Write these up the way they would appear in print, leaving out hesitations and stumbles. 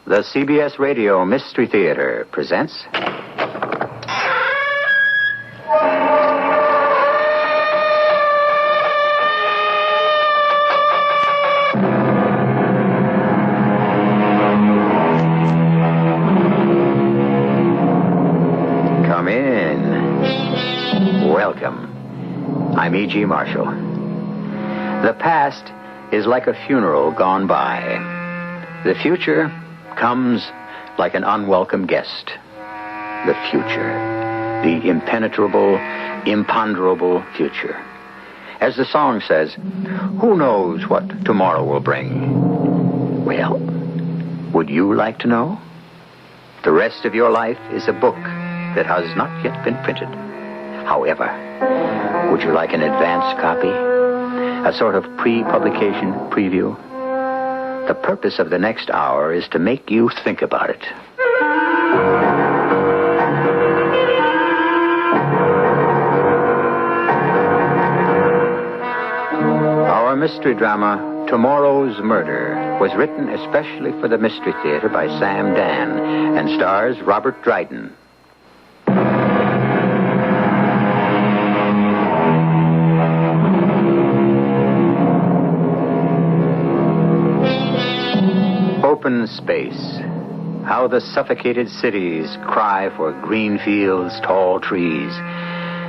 The CBS Radio Mystery Theater presents... Come in. Welcome. I'm E.G. Marshall. The past is like a funeral gone by. The future comes like an unwelcome guest. The future. The impenetrable, imponderable future. As the song says, who knows what tomorrow will bring? Well, would you like to know? The rest of your life is a book that has not yet been printed. However, would you like an advance copy? A sort of pre-publication preview? The purpose of the next hour is to make you think about it. Our mystery drama, Tomorrow's Murder, was written especially for the Mystery Theater by Sam Dan and stars Robert Dryden. Open space. How the suffocated cities cry for green fields, tall trees,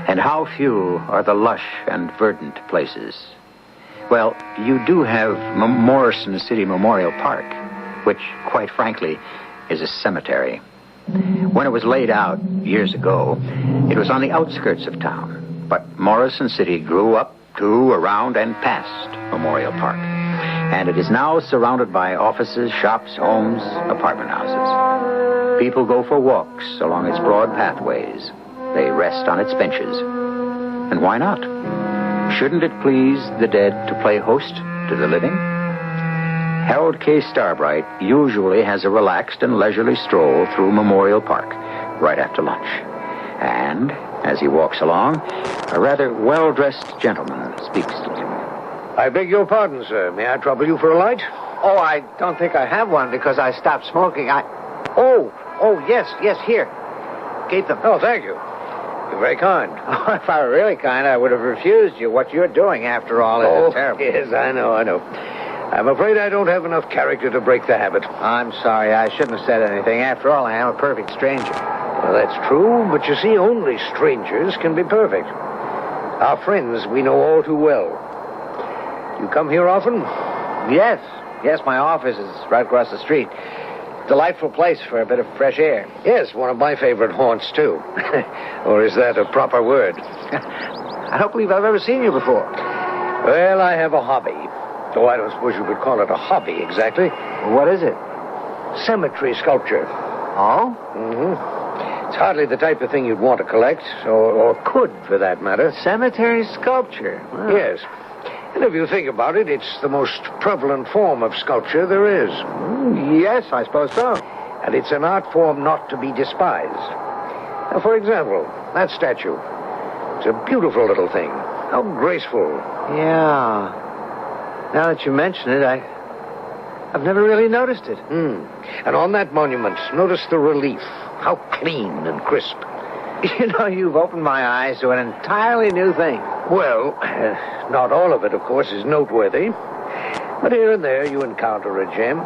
and how few are the lush and verdant places. Well, you do have Morrison City Memorial Park, which, quite frankly, is a cemetery. When it was laid out years ago, it was on the outskirts of town, but Morrison City grew up to, around, and past Memorial Park. And it is now surrounded by offices, shops, homes, apartment houses. People go for walks along its broad pathways. They rest on its benches. And why not? Shouldn't it please the dead to play host to the living? Harold K. Starbright usually has a relaxed and leisurely stroll through Memorial Park right after lunch. And as he walks along, a rather well-dressed gentleman speaks to him. I beg your pardon, sir. May I trouble you for a light? Oh, I don't think I have one because I stopped smoking. Oh, yes, here. Keep them. Oh, thank you. You're very kind. Oh, if I were really kind, I would have refused you. What you're doing, after all, is terrible. Yes, I know. I'm afraid I don't have enough character to break the habit. I'm sorry. I shouldn't have said anything. After all, I am a perfect stranger. Well, that's true, but you see, only strangers can be perfect. Our friends we know all too well. You come here often? Yes, my office is right across the street. Delightful place for a bit of fresh air. Yes, one of my favorite haunts, too. Or is that a proper word? I don't believe I've ever seen you before. Well, I have a hobby. Though I don't suppose you could call it a hobby exactly. What is it? Cemetery sculpture. Oh? Mm-hmm. It's hardly the type of thing you'd want to collect, or could, for that matter. Cemetery sculpture? Wow. Yes. And if you think about it, it's the most prevalent form of sculpture there is. Yes, I suppose so. And it's an art form not to be despised. Now, for example, that statue. It's a beautiful little thing. How graceful. Yeah. Now that you mention it, I've never really noticed it. And on that monument, notice the relief. How clean and crisp. You know, you've opened my eyes to an entirely new thing. Well, not all of it, of course, is noteworthy. But here and there you encounter a gem.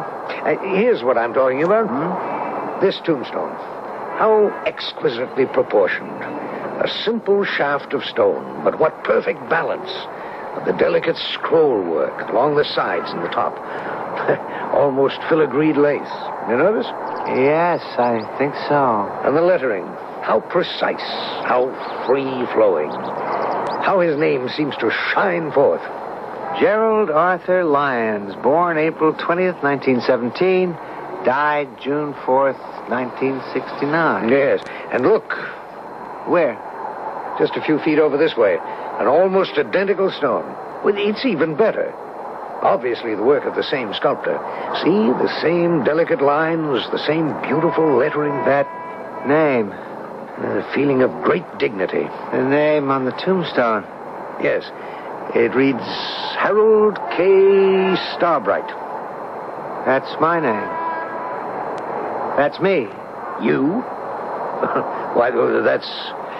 Here's what I'm talking about. This tombstone. How exquisitely proportioned. A simple shaft of stone, but what perfect balance of the delicate scroll work along the sides and the top. Almost filigreed lace. You notice? Yes, I think so. And the lettering. How precise. How free-flowing. How his name seems to shine forth. Gerald Arthur Lyons, born April 20th, 1917, died June 4th, 1969. Yes, and look. Where? Just a few feet over this way. An almost identical stone. Well, it's even better. Obviously the work of the same sculptor. See, the same delicate lines, the same beautiful lettering. That name. A feeling of great dignity. The name on the tombstone. Yes. It reads Harold K. Starbright. That's my name. That's me. You? Why,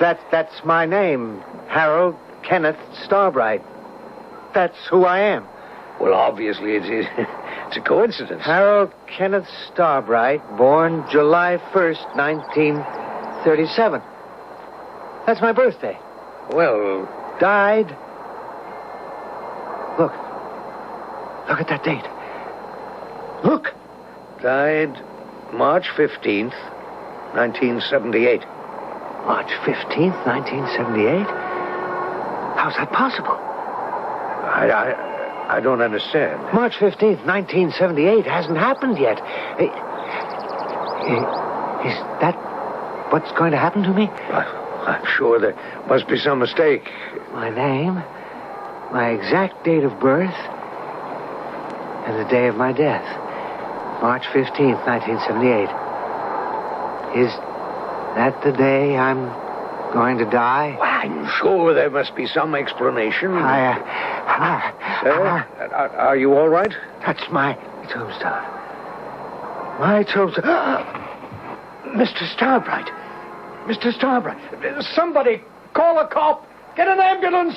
That's my name. Harold Kenneth Starbright. That's who I am. Well, obviously, it's a coincidence. Harold Kenneth Starbright, born July 1st, 1937. That's my birthday. Well, Died. Look. Look at that date. Look. died March 15th, 1978. March 15th, 1978? How's that possible? I don't understand. March 15th, 1978 hasn't happened yet. Is that what's going to happen to me? I'm sure there must be some mistake. My name, my exact date of birth, and the day of my death. March 15th, 1978. Is that the day I'm going to die? I'm sure there must be some explanation. Sir, are you all right? That's my tombstone. My tombstone. Mr. Starbright. Mr. Starbright. Somebody call a cop. Get an ambulance.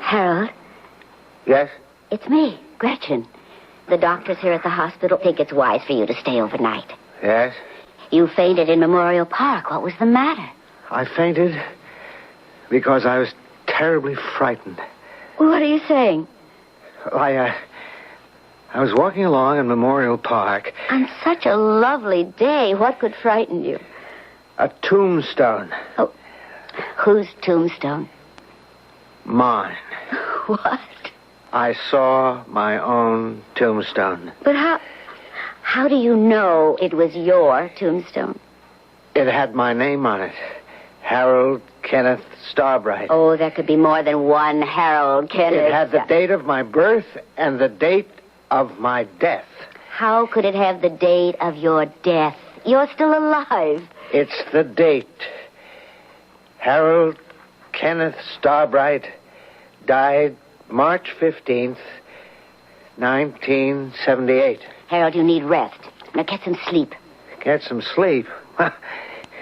Harold, Yes? it's me, Gretchen. The doctors here at the hospital think it's wise for you to stay overnight. Yes? You fainted in Memorial Park. What was the matter? I fainted because I was terribly frightened. What are you saying? I was walking along in Memorial Park. On such a lovely day, what could frighten you? A tombstone. Oh, whose tombstone? Mine. What? I saw my own tombstone. But how do you know it was your tombstone? It had my name on it. Harold Kenneth Starbright. Oh, there could be more than one Harold Kenneth. It had the date of my birth and the date of my death. How could it have the date of your death? You're still alive. It's the date. Harold Kenneth Starbright died March 15th, 1978. Harold, you need rest. Now get some sleep. Get some sleep.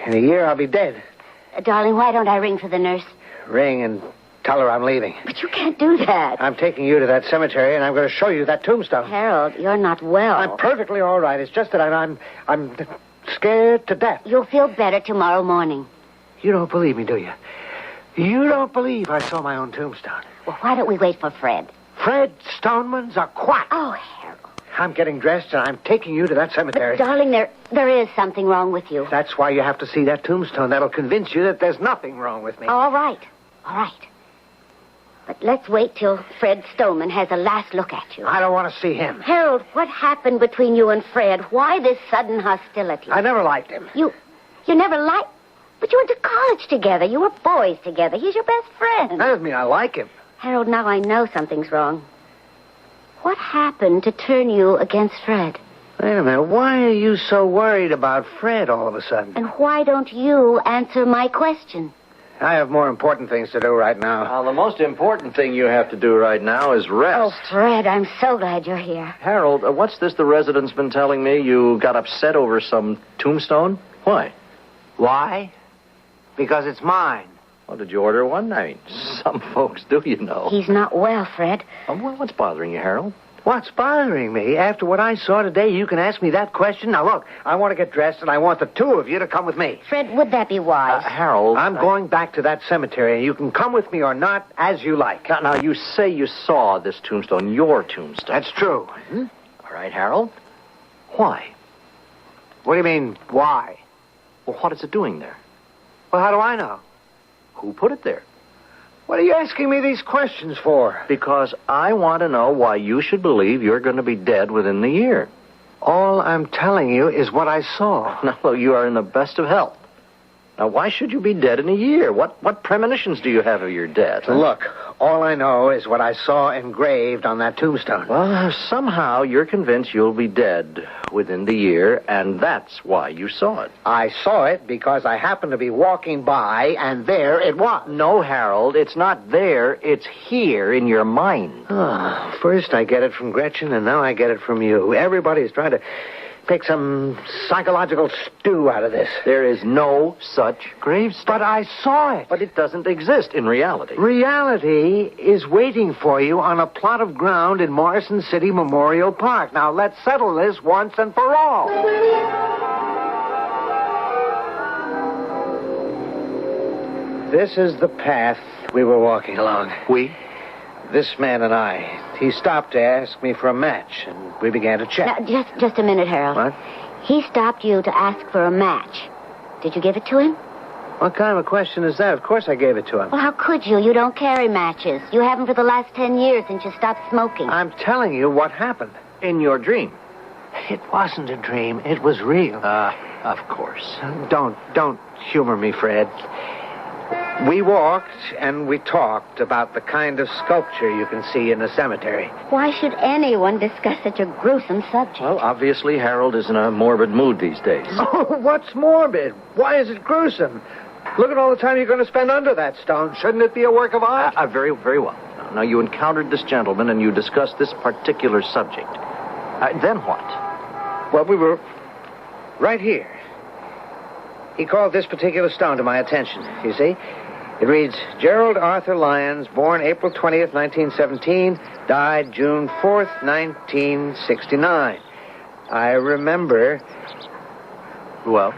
In a year, I'll be dead. Darling, why don't I ring for the nurse? Ring and tell her I'm leaving. But you can't do that. I'm taking you to that cemetery, and I'm going to show you that tombstone. Harold, you're not well. I'm perfectly all right. It's just that I'm scared to death. You'll feel better tomorrow morning. You don't believe me, do you? You don't believe I saw my own tombstone. Well, why don't we wait for Fred? Fred Stoneman's a quack. Oh, Harold. I'm getting dressed, and I'm taking you to that cemetery. But, darling, there is something wrong with you. That's why you have to see that tombstone. That'll convince you that there's nothing wrong with me. All right. All right. But let's wait till Fred Stoneman has a last look at you. I don't want to see him. Harold, what happened between you and Fred? Why this sudden hostility? I never liked him. You never liked... But you went to college together. You were boys together. He's your best friend. That doesn't mean I like him. Harold, now I know something's wrong. What happened to turn you against Fred? Wait a minute. Why are you so worried about Fred all of a sudden? And why don't you answer my question? I have more important things to do right now. Now, the most important thing you have to do right now is rest. Oh, Fred, I'm so glad you're here. Harold, what's this the resident's been telling me? You got upset over some tombstone? Why? Why? Because it's mine. Oh, did you order one? I mean, some folks do, you know. He's not well, Fred. Well, what's bothering you, Harold? What's bothering me? After what I saw today, you can ask me that question. Now, look, I want to get dressed, and I want the two of you to come with me. Fred, would that be wise? Harold... I'm going back to that cemetery, and you can come with me or not, as you like. Now, you say you saw this tombstone, your tombstone. That's true. All right, Harold. Why? What do you mean, why? Well, what is it doing there? Well, how do I know? Who put it there? What are you asking me these questions for? Because I want to know why you should believe you're going to be dead within the year. All I'm telling you is what I saw. No, you are in the best of health. Now, why should you be dead in a year? What premonitions do you have of your death? Huh? Look, All I know is what I saw engraved on that tombstone. Well, somehow you're convinced you'll be dead within the year, and that's why you saw it. I saw it because I happened to be walking by, and there it was. No, Harold, it's not there. It's here in your mind. First I get it from Gretchen, and now I get it from you. Everybody's trying to make some psychological stew out of this. There is no such gravestone. But I saw it. But it doesn't exist in reality. Reality is waiting for you on a plot of ground in Morrison City Memorial Park. Now, let's settle this once and for all. This is the path we were walking along. We? This man and I. He stopped to ask me for a match, and we began to chat. Now, just a minute, Harold. What? He stopped you to ask for a match. Did you give it to him? What kind of a question is that? Of course I gave it to him. Well, how could you? You don't carry matches. You haven't for the last 10 years since you stopped smoking. I'm telling you what happened. In your dream. It wasn't a dream. It was real. Of course. Don't humor me, Fred. We walked and we talked about the kind of sculpture you can see in a cemetery. Why should anyone discuss such a gruesome subject? Well, obviously, Harold is in a morbid mood these days. Oh, what's morbid? Why is it gruesome? Look at all the time you're going to spend under that stone. Shouldn't it be a work of art? Very, very well. Now, you encountered this gentleman and you discussed this particular subject. Then what? Well, we were right here. He called this particular stone to my attention, you see. It reads, Gerald Arthur Lyons, born April 20th, 1917, died June 4th, 1969. I remember, Well?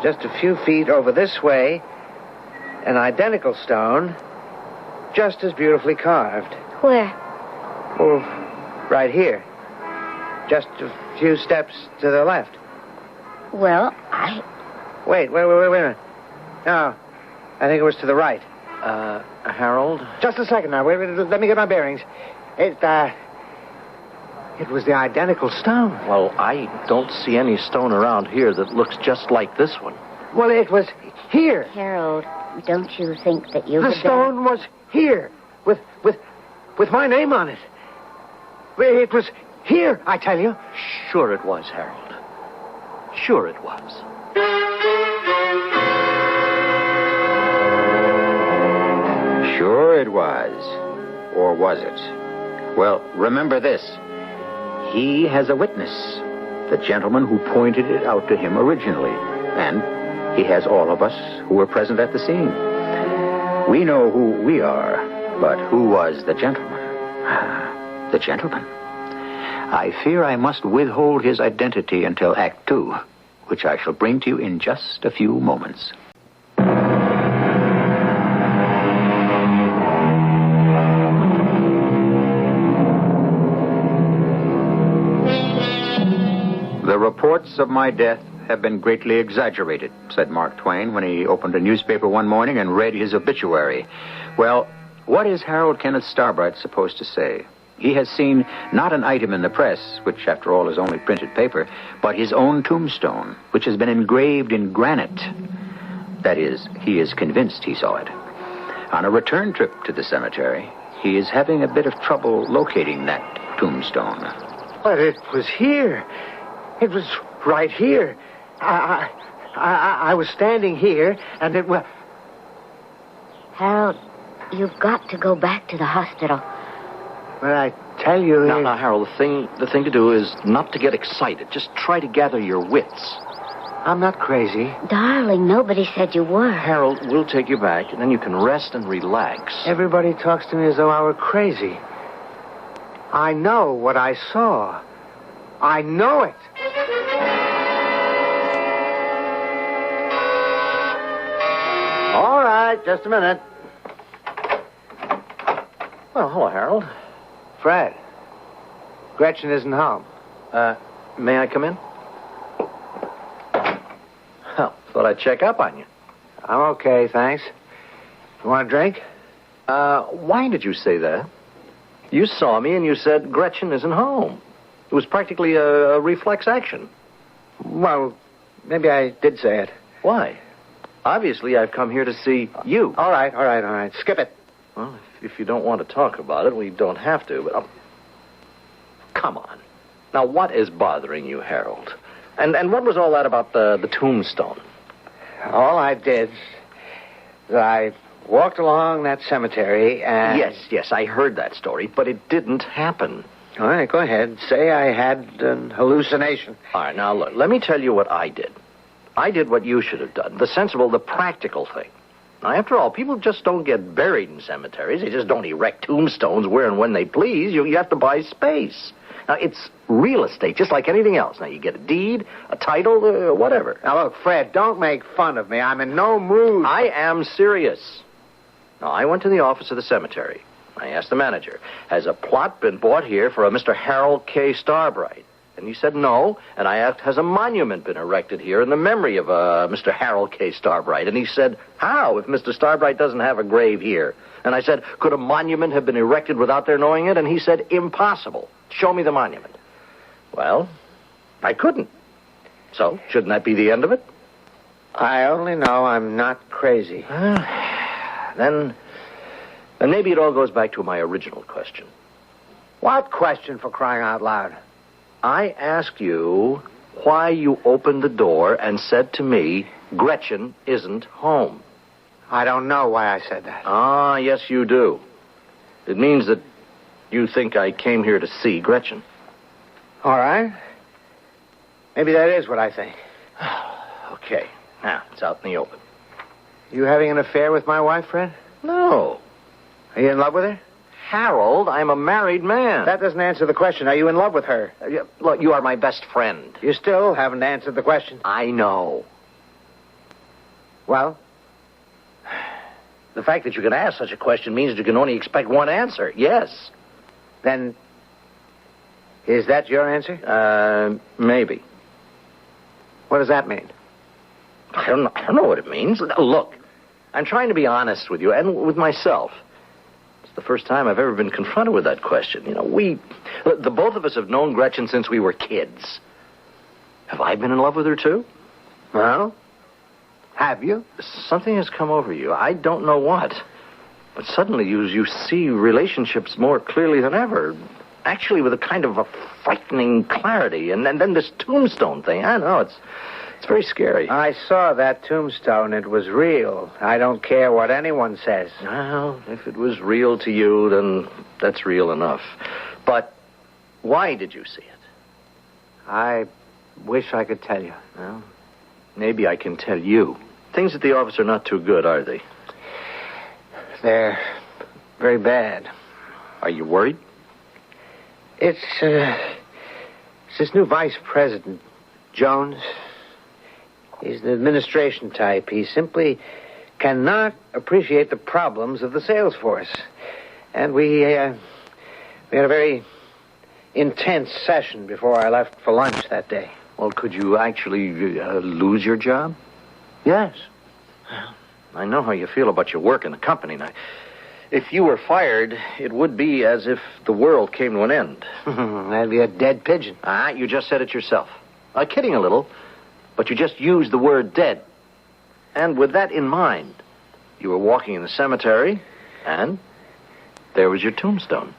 just a few feet over this way, an identical stone, just as beautifully carved. Where? Oh, right here. Just a few steps to the left. Well, Wait a minute. No, I think it was to the right. Harold? Just a second now. Wait, let me get my bearings. It was the identical stone. Well, I don't see any stone around here that looks just like this one. Well, it was here. Harold, don't you think that you The had stone was here, with my name on it. It was here, I tell you. Sure it was, Harold. Sure it was. Sure it was. Or was it? Well, remember this. He has a witness. The gentleman who pointed it out to him originally. And he has all of us who were present at the scene. We know who we are, but who was the gentleman? The gentleman. I fear I must withhold his identity until Act 2, which I shall bring to you in just a few moments. The reports of my death have been greatly exaggerated, said Mark Twain when he opened a newspaper one morning and read his obituary. Well, what is Harold Kenneth Starbright supposed to say? He has seen not an item in the press, which after all is only printed paper, but his own tombstone, which has been engraved in granite. That is, he is convinced he saw it. On a return trip to the cemetery, he is having a bit of trouble locating that tombstone. But it was here. It was right here. I was standing here, and it was... Harold, you've got to go back to the hospital. But I tell you... Now, Harold, the thing to do is not to get excited. Just try to gather your wits. I'm not crazy. Darling, nobody said you were. Harold, we'll take you back, and then you can rest and relax. Everybody talks to me as though I were crazy. I know what I saw. I know it. All right, just a minute. Well, hello, Harold. Fred, Gretchen isn't home. May I come in? Well, thought I'd check up on you. I'm okay, thanks. You want a drink? Why did you say that? You saw me and you said Gretchen isn't home. It was practically a reflex action. Well, maybe I did say it. Why? Obviously, I've come here to see you. All right. Skip it. Well, if you don't want to talk about it, we don't have to, but... Come on. Now, what is bothering you, Harold? And what was all that about the tombstone? All I did is I walked along that cemetery and... Yes, I heard that story, but it didn't happen. All right, go ahead. Say I had an hallucination. All right, now, look, let me tell you what I did. I did what you should have done, the sensible, the practical thing. Now, after all, people just don't get buried in cemeteries. They just don't erect tombstones where and when they please. You have to buy space. Now, it's real estate, just like anything else. Now, you get a deed, a title, whatever. Now, look, Fred, don't make fun of me. I'm in no mood. I am serious. Now, I went to the office of the cemetery. I asked the manager, has a plot been bought here for a Mr. Harold K. Starbright? And he said no. And I asked, has a monument been erected here in the memory of Mr. Harold K. Starbright? And he said, how, if Mr. Starbright doesn't have a grave here? And I said, could a monument have been erected without their knowing it? And he said, impossible. Show me the monument. Well, I couldn't. So, shouldn't that be the end of it? I only know I'm not crazy. Then maybe it all goes back to my original question. What question, for crying out loud? I asked you why you opened the door and said to me, Gretchen isn't home. I don't know why I said that. Ah, yes, you do. It means that you think I came here to see Gretchen. All right. Maybe that is what I think. Okay. Now, it's out in the open. You having an affair with my wife, Fred? No. Are you in love with her? Harold, I'm a married man. That doesn't answer the question. Are you in love with her? Look, you are my best friend. You still haven't answered the question. I know. Well? The fact that you can ask such a question means that you can only expect one answer. Yes. Then, is that your answer? Maybe. What does that mean? I don't know what it means. Look, I'm trying to be honest with you and with myself. It's the first time I've ever been confronted with that question. You know, the both of us have known Gretchen since we were kids. Have I been in love with her, too? Well, have you? Something has come over you. I don't know what. But suddenly you see relationships more clearly than ever. Actually, with a kind of a frightening clarity. And then this tombstone thing. I know, it's very scary. I saw that tombstone. It was real. I don't care what anyone says. Well, if it was real to you, then that's real enough. But why did you see it? I wish I could tell you. Well, maybe I can tell you. Things at the office are not too good, are they? They're very bad. Are you worried? It's this new vice president, Jones. He's an administration type. He simply cannot appreciate the problems of the sales force. And we had a very intense session before I left for lunch that day. Well, could you actually lose your job? Yes. I know how you feel about your work in the company. Now, if you were fired, it would be as if the world came to an end. That'd be a dead pigeon. You just said it yourself. Kidding a little, but you just used the word dead. And with that in mind, you were walking in the cemetery, and there was your tombstone.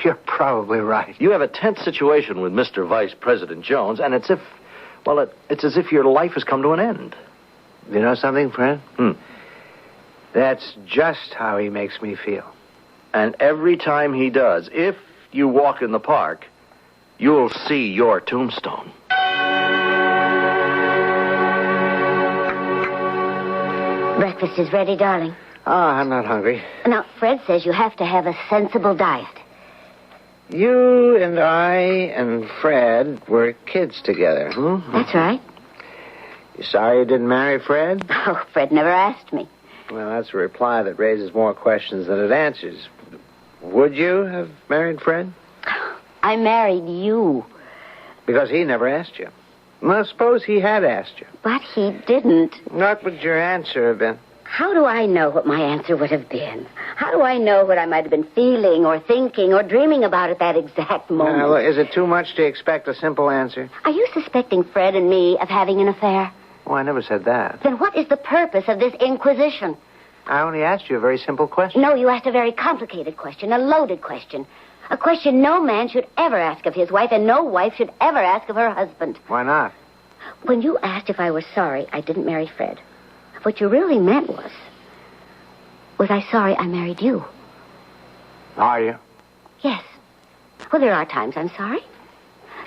You're probably right. You have a tense situation with Mr. Vice President Jones, and it's as if your life has come to an end. You know something, Fred? That's just how he makes me feel. And every time he does, if you walk in the park, you'll see your tombstone. Breakfast is ready, darling. I'm not hungry. Now, Fred says you have to have a sensible diet. You and I and Fred were kids together, That's right. You sorry you didn't marry Fred? Oh, Fred never asked me. Well, that's a reply that raises more questions than it answers. Would you have married Fred? I married you. Because he never asked you. Well, suppose he had asked you. But he didn't. What would your answer have been? How do I know what my answer would have been? How do I know what I might have been feeling or thinking or dreaming about at that exact moment? Well, is it too much to expect a simple answer? Are you suspecting Fred and me of having an affair? Oh, I never said that. Then what is the purpose of this inquisition? I only asked you a very simple question. No, you asked a very complicated question, a loaded question. A question no man should ever ask of his wife, and no wife should ever ask of her husband. Why not? When you asked if I was sorry I didn't marry Fred, what you really meant was I sorry I married you? Are you? Yes. Well, there are times I'm sorry.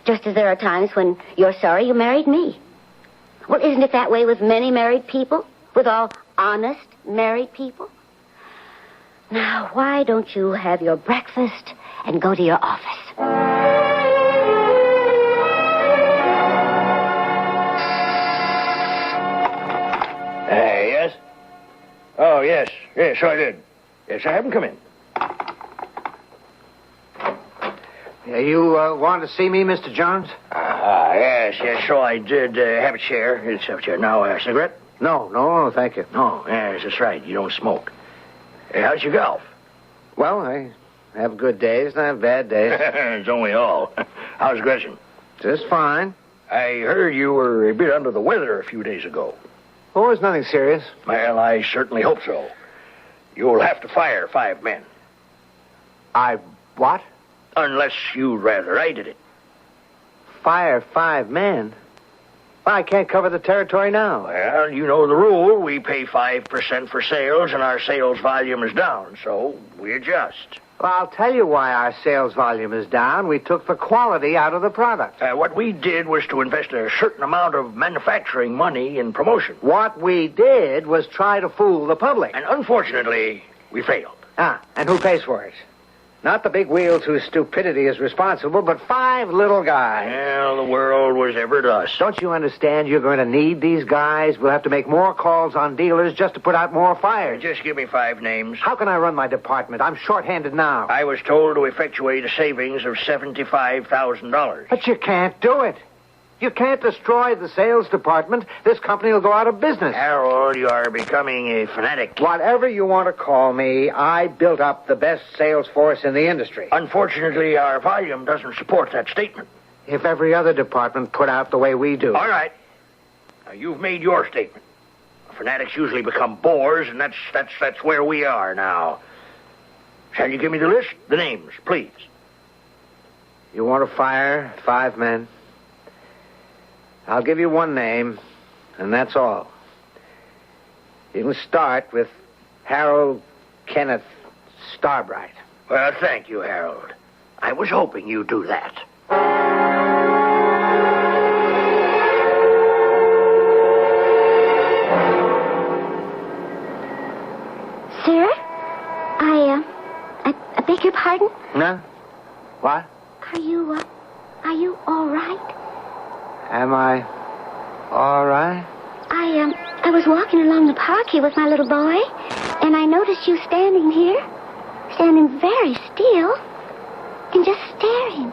Just as there are times when you're sorry you married me. Well, isn't it that way with many married people? With all honest married people? Now, why don't you have your breakfast and go to your office? Yes? Oh, yes. Yes, I did. Yes, I haven't come in. You want to see me, Mr. Jones? Yes, so I did have a chair. It's have a chair. Now, a cigarette? No, thank you. Oh, yes, that's right. You don't smoke. How's your golf? Well, I have good days and I have bad days. Don't we all? How's Gretchen? Just fine. I heard you were a bit under the weather a few days ago. Oh, it's nothing serious. Well, I certainly hope so. You'll have to fire 5 men. What? Unless you'd rather I did it. Fire 5 men? Well, I can't cover the territory now. Well, you know the rule. We pay 5% for sales, and our sales volume is down, so we adjust. Well, I'll tell you why our sales volume is down. We took the quality out of the product. What we did was to invest a certain amount of manufacturing money in promotion. What we did was try to fool the public. And unfortunately, we failed. And who pays for it? Not the big wheels whose stupidity is responsible, but 5 little guys. Well, the world was ever thus. Don't you understand you're going to need these guys? We'll have to make more calls on dealers just to put out more fires. Just give me 5 names. How can I run my department? I'm short-handed now. I was told to effectuate a savings of $75,000. But you can't do it. You can't destroy the sales department. This company will go out of business. Harold, you are becoming a fanatic. Whatever you want to call me, I built up the best sales force in the industry. Unfortunately, our volume doesn't support that statement. If every other department put out the way we do. All right. Now, you've made your statement. Fanatics usually become bores, and that's where we are now. Shall you give me the list? The names, please. You want to fire 5 men? I'll give you 1 name, and that's all. You can start with Harold Kenneth Starbright. Well, thank you, Harold. I was hoping you'd do that. Sir, I beg your pardon? No? What? Are you all right? Am I all right? I was walking along the park here with my little boy, and I noticed you standing here, standing very still, and just staring,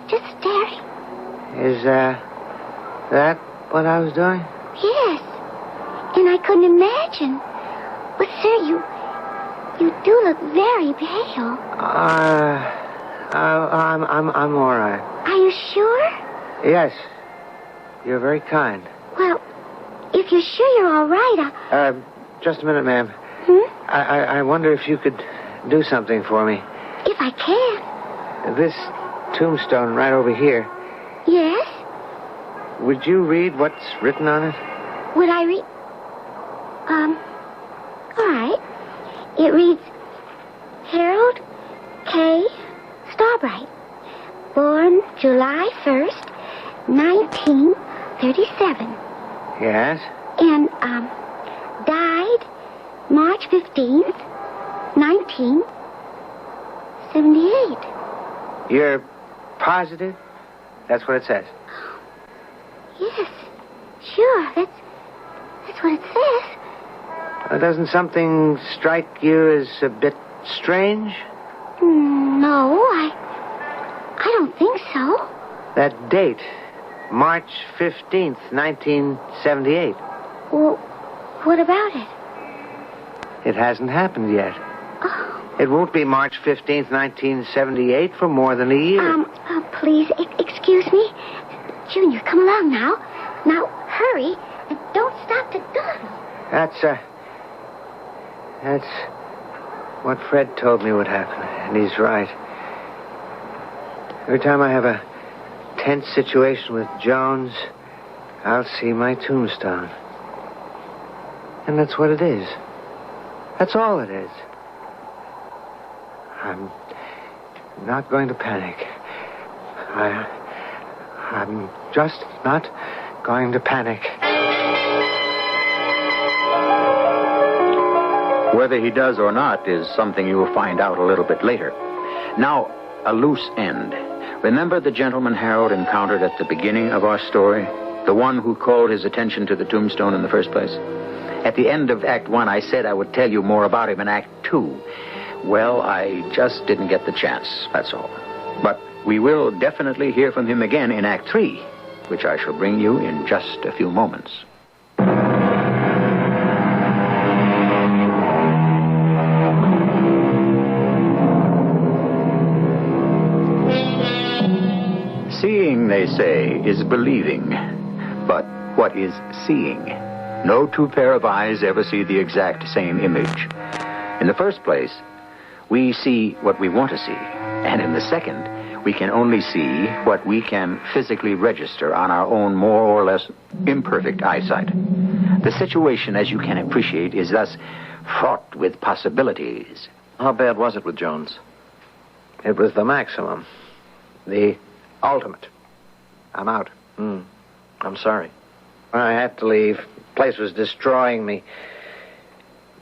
just staring. Is, that what I was doing? Yes, and I couldn't imagine. But, sir, you do look very pale. I'm all right. Are you sure? Yes. You're very kind. Well, if you're sure you're all right, just a minute, ma'am. I wonder if you could do something for me. If I can. This tombstone right over here. Yes? Would you read what's written on it? Would I read? All right. It reads, Harold K. Starbright, born July 1st, 1937. Yes? And, died March 15th, 1978. You're positive? That's what it says. Yes, sure. That's what it says. Doesn't something strike you as a bit strange? No, I don't think so. That date, March 15th, 1978. Well, what about it? It hasn't happened yet. Oh. It won't be March 15th, 1978 for more than a year. Please, excuse me. Junior, come along now. Now, hurry, and don't stop to dawdle. That's what Fred told me would happen, and he's right. Every time I have a tense situation with Jones, I'll see my tombstone. And that's what it is. That's all it is. I'm not going to panic. I'm just not going to panic. Whether he does or not is something you will find out a little bit later. Now, a loose end. Remember the gentleman Harold encountered at the beginning of our story? The one who called his attention to the tombstone in the first place? At the end of Act 1, I said I would tell you more about him in Act 2. Well, I just didn't get the chance, that's all. But we will definitely hear from him again in Act 3, which I shall bring you in just a few moments. Seeing, they say, is believing. But what is seeing? No two pair of eyes ever see the exact same image. In the first place, we see what we want to see. And in the second, we can only see what we can physically register on our own more or less imperfect eyesight. The situation, as you can appreciate, is thus fraught with possibilities. How bad was it with Jones? It was the maximum. The ultimate. I'm out. I'm sorry. I had to leave. The place was destroying me.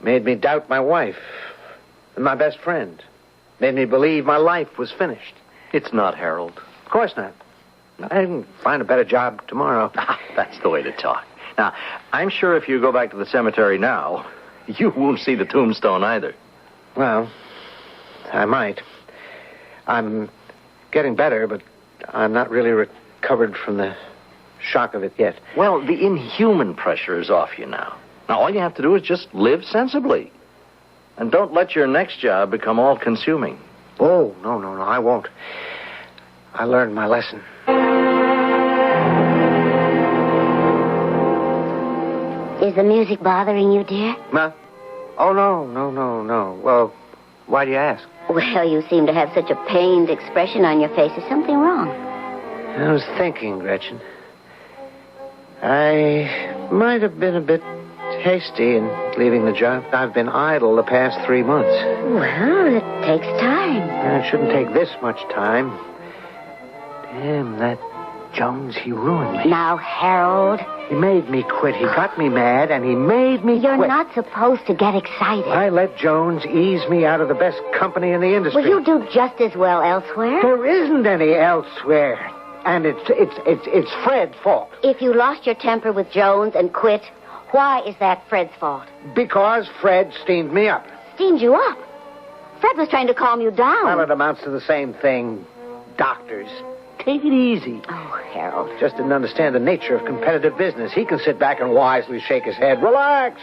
Made me doubt my wife and my best friend. Made me believe my life was finished. It's not, Harold. Of course not. I can find a better job tomorrow. That's the way to talk. Now, I'm sure if you go back to the cemetery now, you won't see the tombstone either. Well, I might. I'm getting better, but I'm not really recovered from the shock of it yet. Well, the inhuman pressure is off you now. Now, all you have to do is just live sensibly. And don't let your next job become all-consuming. Oh, no, I won't. I learned my lesson. Is the music bothering you, dear? Oh, no. Well, why do you ask? Well, you seem to have such a pained expression on your face. Is something wrong? I was thinking, Gretchen. I might have been a bit hasty in leaving the job. I've been idle the past 3 months. Well, it takes time. It shouldn't take this much time. Damn, that Jones, he ruined me. Now, Harold. He made me quit. He got me mad, and he made me You're quit. not supposed to get excited. I let Jones ease me out of the best company in the industry. Well, you do just as well elsewhere. There isn't any elsewhere. And it's Fred's fault. If you lost your temper with Jones and quit, why is that Fred's fault? Because Fred steamed me up. Steamed you up? Fred was trying to calm you down. Well, it amounts to the same thing. Doctors. Take it easy. Oh, Harold. Just didn't understand the nature of competitive business. He can sit back and wisely shake his head. Relax.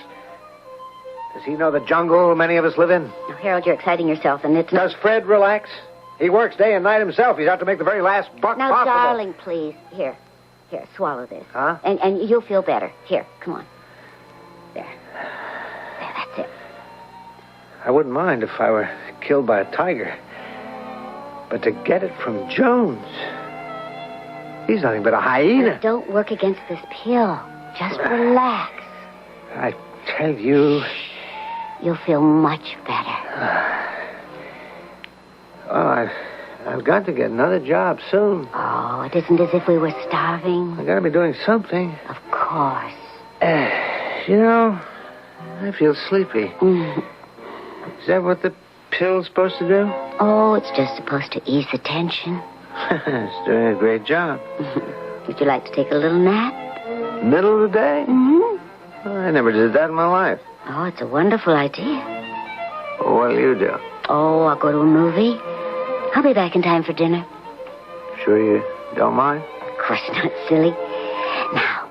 Does he know the jungle many of us live in? Now, Harold, you're exciting yourself, and it's not... Does Fred relax? He works day and night himself. He's out to make the very last buck Now, possible. darling, please. Here, swallow this. Huh? And you'll feel better. Here, come on. There, that's it. I wouldn't mind if I were killed by a tiger. But to get it from Jones... He's nothing but a hyena. But don't work against this pill. Just relax. I tell you... You'll feel much better. Oh, I've got to get another job soon. Oh, it isn't as if we were starving. I got to be doing something. Of course. You know, I feel sleepy. Is that what the pill's supposed to do? Oh, it's just supposed to ease the tension. It's doing a great job. Would you like to take a little nap? Middle of the day? Mm-hmm. I never did that in my life. Oh, it's a wonderful idea. What'll you do? Oh, I'll go to a movie. I'll be back in time for dinner. Sure you don't mind? Of course not, silly. Now,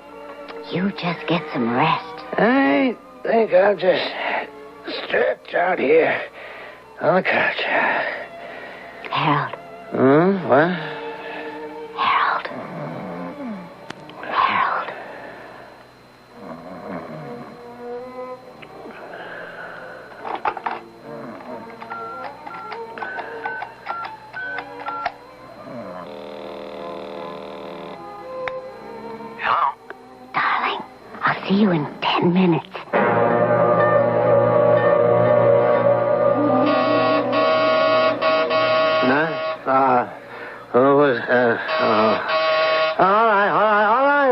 you just get some rest. I think I'll just stretch out here on the couch. Harold. What? Harold. see you in 10 minutes.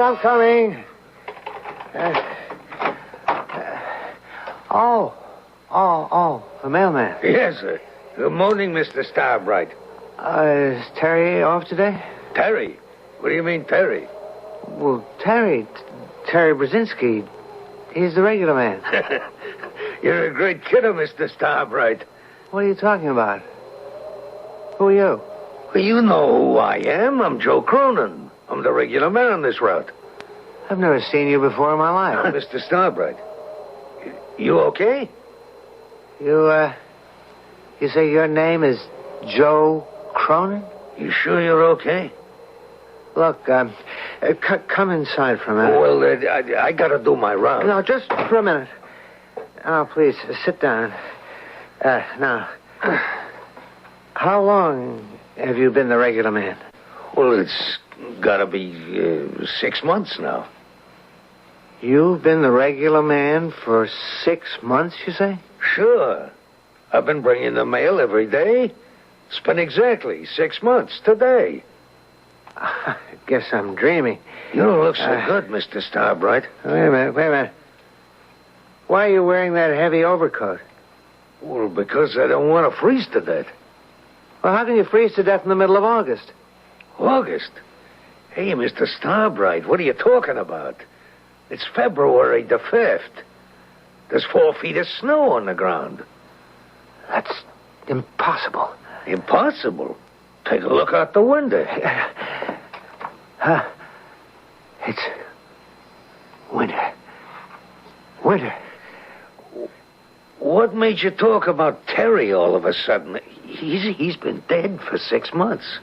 I'm coming. The mailman. Yes, sir. Good morning, Mr. Starbright. Is Terry off today? Terry? What do you mean, Terry? Well, Terry Brzezinski. He's the regular man. You're a great kidder, Mr. Starbright. What are you talking about? Who are you? Well, you know who I am. I'm Joe Cronin. I'm the regular man on this route. I've never seen you before in my life. Mr. Starbright, you okay? You say your name is Joe Cronin? You sure you're okay? Look, come inside for a minute. Well, I gotta do my round. No, just for a minute. Oh, please, sit down. Now, how long have you been the regular man? Well, it's gotta be 6 months now. You've been the regular man for 6 months, you say? Sure. I've been bringing the mail every day. It's been exactly 6 months today. I guess I'm dreaming. You don't look so good, Mr. Starbright. Wait a minute. Why are you wearing that heavy overcoat? Well, because I don't want to freeze to death. Well, how can you freeze to death in the middle of August? August? Hey, Mr. Starbright, what are you talking about? It's February the 5th. There's 4 feet of snow on the ground. That's impossible. Impossible? Take a look out the window. It's winter. Winter. What made you talk about Terry all of a sudden? He's been dead for 6 months.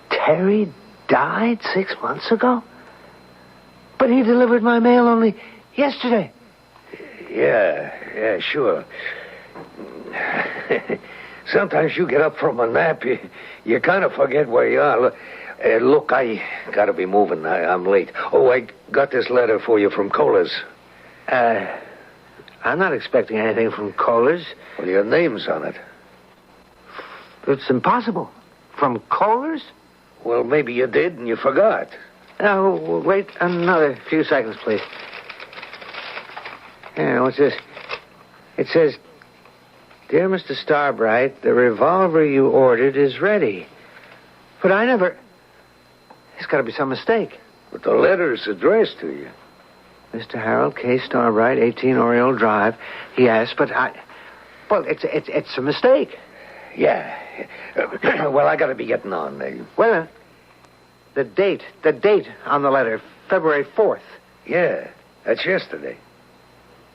Terry died 6 months ago? But he delivered my mail only yesterday. Yeah, sure. Sometimes you get up from a nap, you kind of forget where you are. Look, I gotta be moving. I'm late. Oh, I got this letter for you from Kohler's. I'm not expecting anything from Kohler's. Well, your name's on it. It's impossible. From Kohler's? Well, maybe you did and you forgot. Now, wait another few seconds, please. Yeah, what's this? It says, "Dear Mr. Starbright, the revolver you ordered is ready." But I never... There's got to be some mistake. But the letter's addressed to you. Mr. Harold K. Starbright, 18 Oriole Drive. Yes, but I... Well, it's a mistake. Yeah. Well, I got to be getting on. Wait a minute. The date on the letter, February 4th. Yeah, that's yesterday.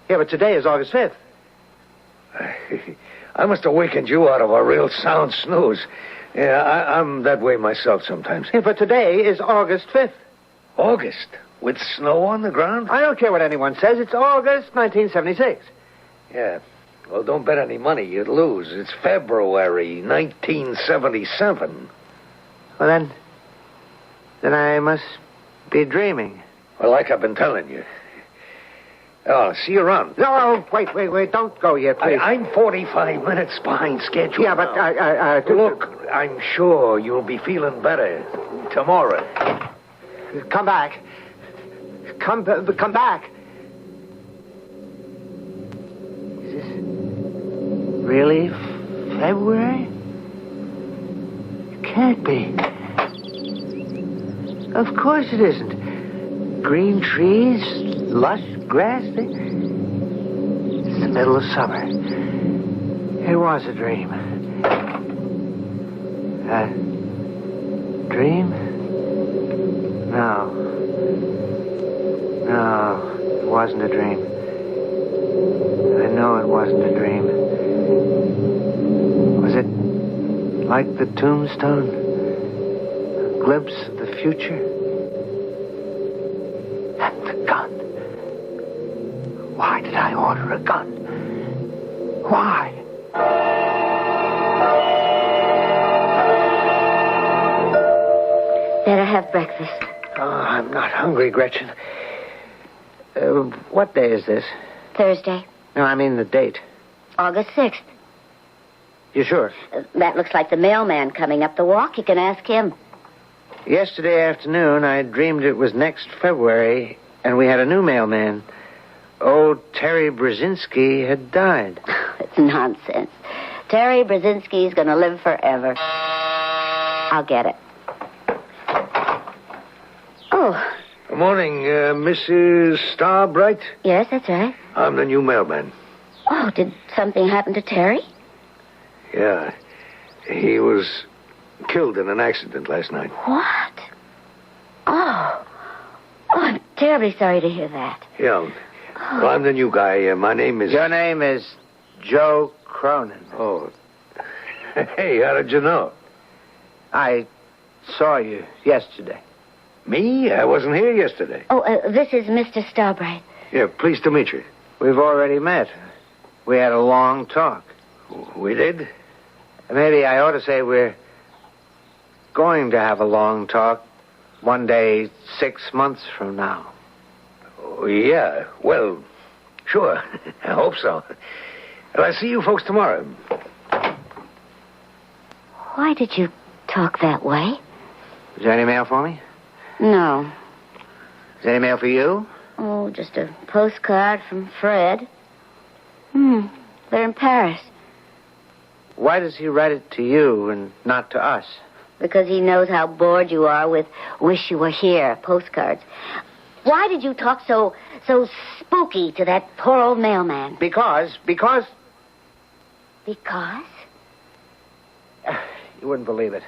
Yeah, but today is August 5th. I must have wakened you out of a real sound snooze. Yeah, I'm that way myself sometimes. Yeah, but today is August 5th. August? With snow on the ground? I don't care what anyone says. It's August 1976. Yeah. Well, don't bet any money. You'd lose. It's February 1977. Well, then I must be dreaming. Well, like I've been telling you. Oh, see you around. No, wait. Don't go yet, please. I'm 45 minutes behind schedule. Yeah, but now. Look, I'm sure you'll be feeling better tomorrow. Come back. Come back. Is this really February? It can't be. Of course it isn't. Green trees, lush grass. It's the middle of summer. It was a dream. A dream? No, it wasn't a dream. I know it wasn't a dream. Was it like the tombstone? A glimpse of the future? And the gun. Why did I order a gun? Why? Better have breakfast. Oh, I'm not hungry, Gretchen. What day is this? Thursday, No, I mean the date. August 6th. You sure? That looks like the mailman coming up the walk. You can ask him. Yesterday afternoon, I dreamed it was next February, and we had a new mailman. Old Terry Brzezinski had died. It's nonsense. Terry Brzezinski's going to live forever. I'll get it. Oh, Good morning, Mrs. Starbright. yes, that's right. I'm the new mailman. Oh, did something happen to Terry? Yeah. He was killed in an accident last night. What? Oh, I'm terribly sorry to hear that. Yeah. Well, I'm the new guy. My name is... Your name is Joe Cronin. Oh. Hey, how did you know? I saw you yesterday. Me? I wasn't here yesterday. Oh, this is Mr. Starbright. Yeah, pleased to meet you. We've already met. We had a long talk. We did? Maybe I ought to say we're going to have a long talk one day 6 months from now. Oh, yeah. Well, sure. I hope so. Well, I'll see you folks tomorrow. Why did you talk that way? Is there any mail for me? No. Is there any mail for you? Oh, just a postcard from Fred. They're in Paris. Why does he write it to you and not to us? Because he knows how bored you are with Wish You Were Here postcards. Why did you talk so spooky to that poor old mailman? Because... Because? You wouldn't believe it.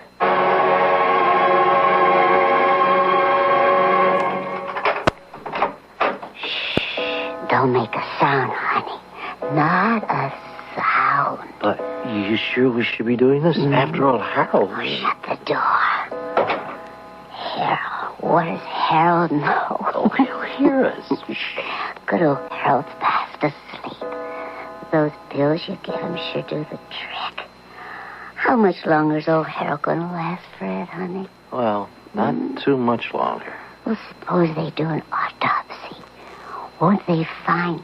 Don't make a sound, honey. Not a sound. But you sure we should be doing this? After all, Harold... Shut the door. Harold. What does Harold know? Oh, he'll hear us. Good old Harold's fast asleep. Those pills you give him sure do the trick. How much longer is old Harold going to last, Fred, honey? Well, not too much longer. Well, suppose they do an autopsy. Won't they find,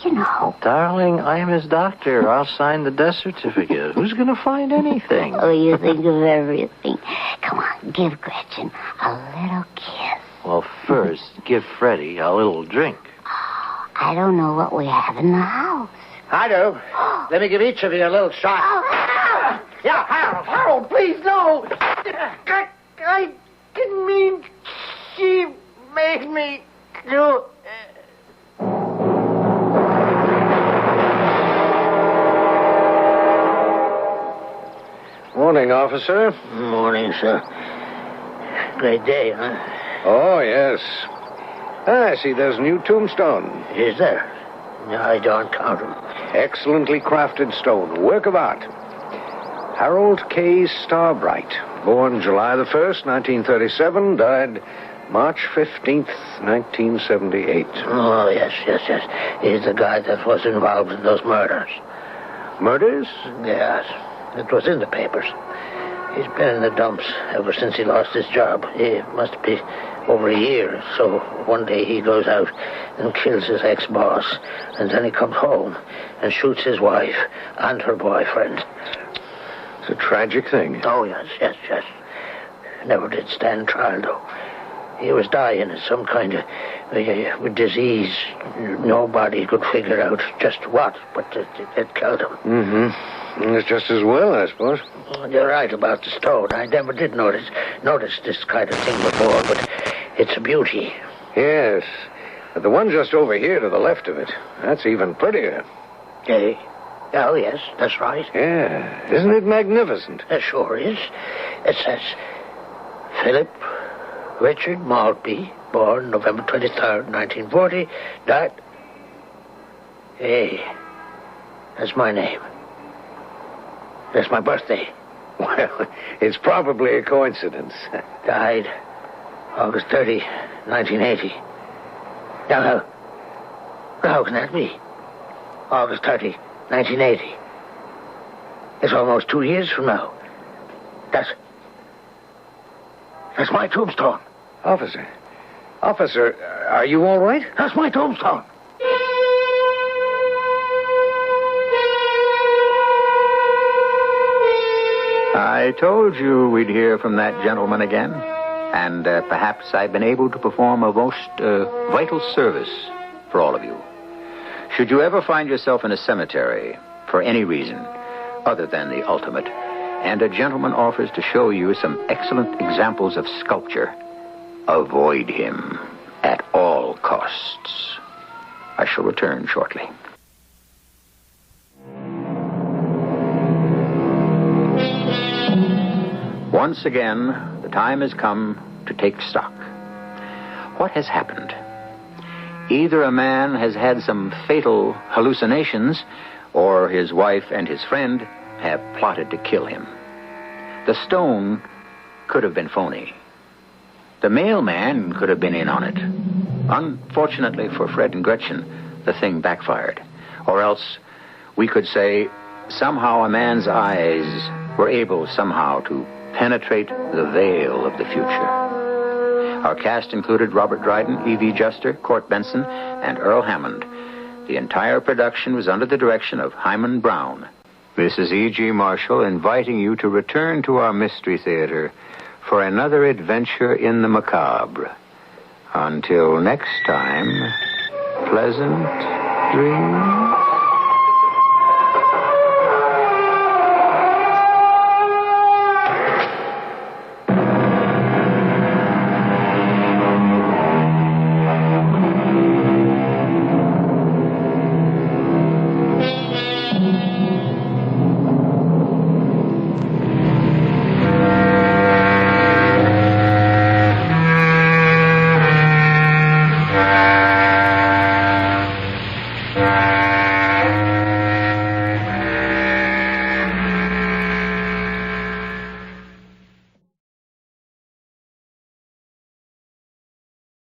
you know... Darling, I am his doctor. I'll sign the death certificate. Who's going to find anything? Oh, you think of everything. Come on, give Gretchen a little kiss. Well, first, give Freddie a little drink. Oh, I don't know what we have in the house. I do. Let me give each of you a little shot. Oh, Yeah, Harold, please, no. I didn't mean she made me do... Morning, officer. Morning, sir. Great day, huh? Oh, yes. I see there's a new tombstone. Is there? I don't count them. Excellently crafted stone. Work of art. Harold K. Starbright. Born July the 1st, 1937. Died March 15th, 1978. Oh, yes. He's the guy that was involved in those murders. Murders? Yes. It was in the papers. He's been in the dumps ever since he lost his job. It must be over a year. So one day he goes out and kills his ex-boss. And then he comes home and shoots his wife and her boyfriend. It's a tragic thing. Oh, yes. Never did stand trial, though. He was dying of some kind of disease. Nobody could figure out just what, but it killed him. Mm-hmm. It's just as well, I suppose. You're right about the stone. I never did notice this kind of thing before, but it's a beauty. Yes. But the one just over here to the left of it, that's even prettier. Oh, yes, that's right. Yeah. Isn't it magnificent? It sure is. It says, Philip Richard Maltby, born November 23rd, 1940, died... Hey, that's my name. That's my birthday. Well, it's probably a coincidence. Died August 30, 1980. Now, how can that be? August 30, 1980. It's almost 2 years from now. That's my tombstone. Officer, Officer, are you all right? That's my tombstone. I told you we'd hear from that gentleman again. And perhaps I've been able to perform a most vital service for all of you. Should you ever find yourself in a cemetery for any reason other than the ultimate, and a gentleman offers to show you some excellent examples of sculpture, avoid him at all costs. I shall return shortly. Once again, the time has come to take stock. What has happened? Either a man has had some fatal hallucinations, or his wife and his friend have plotted to kill him. The stone could have been phony. The mailman could have been in on it. Unfortunately for Fred and Gretchen, the thing backfired. Or else, we could say, somehow a man's eyes were able somehow to penetrate the veil of the future. Our cast included Robert Dryden, E.V. Juster, Court Benson, and Earl Hammond. The entire production was under the direction of Hyman Brown. This is E.G. Marshall inviting you to return to our Mystery Theater for another adventure in the macabre. Until next time, pleasant dreams.